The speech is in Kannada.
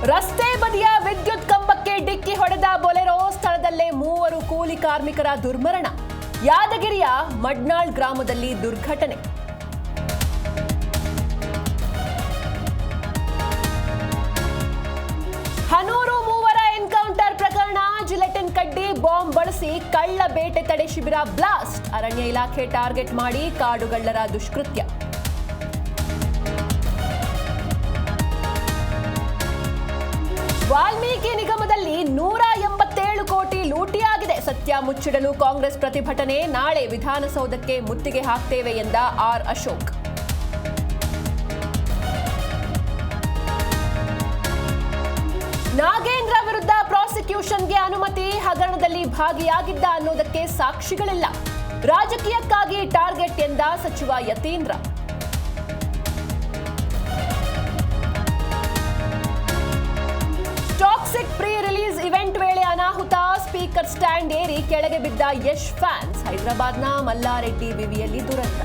ರಸ್ತೆ ಬದಿಯ ವಿದ್ಯುತ್ ಕಂಬಕ್ಕೆ ಡಿಕ್ಕಿ ಹೊಡೆದ ಬೊಲೆರೋ, ಸ್ಥಳದಲ್ಲೇ 3 ಕೂಲಿ ಕಾರ್ಮಿಕರ ದುರ್ಮರಣ. ಯಾದಗಿರಿಯ ಮಡ್ನಾಳ್ ಗ್ರಾಮದಲ್ಲಿ ದುರ್ಘಟನೆ. ಹನೂರು ಮೂವರ ಎನ್ಕೌಂಟರ್ ಪ್ರಕರಣ, ಜಿಲೆಟಿನ್ ಕಡ್ಡಿ ಬಾಂಬ್ ಬಳಸಿ ಕಳ್ಳ ಬೇಟೆ ತಡೆ ಶಿಬಿರ ಬ್ಲಾಸ್ಟ್. ಅರಣ್ಯ ಇಲಾಖೆ ಟಾರ್ಗೆಟ್ ಮಾಡಿ ಕಾಡುಗಳ್ಳರ ದುಷ್ಕೃತ್ಯ. ವಾಲ್ಮೀಕಿ ನಿಗಮದಲ್ಲಿ 187 ಕೋಟಿ ಲೂಟಿಯಾಗಿದೆ. ಸತ್ಯ ಮುಚ್ಚಿಡಲು ಕಾಂಗ್ರೆಸ್ ಪ್ರತಿಭಟನೆ. ನಾಳೆ ವಿಧಾನಸೌಧಕ್ಕೆ ಮುತ್ತಿಗೆ ಹಾಕ್ತೇವೆ ಎಂದ ಆರ್ ಅಶೋಕ್. ನಾಗೇಂದ್ರ ವಿರುದ್ಧ ಪ್ರಾಸಿಕ್ಯೂಷನ್ಗೆ ಅನುಮತಿ. ಹಗರಣದಲ್ಲಿ ಭಾಗಿಯಾಗಿದ್ದ ಅನ್ನೋದಕ್ಕೆ ಸಾಕ್ಷಿಗಳಿಲ್ಲ. ರಾಜಕೀಯಕ್ಕಾಗಿ ಟಾರ್ಗೆಟ್ ಎಂದ ಸಚಿವ Yathindra. Toxic pre release event ವೇಳೆ ಅನಾಹುತ. ಸ್ಪೀಕರ್ ಸ್ಟ್ಯಾಂಡ್ ಏರಿ ಕೆಳಗೆ ಬಿದ್ದ ಯಶ್ ಫ್ಯಾನ್ಸ್. ಹೈದರಾಬಾದ್ನ ಮಲ್ಲಾರೆಡ್ಡಿ ವಿವಿಯಲ್ಲಿ ದುರಂತ.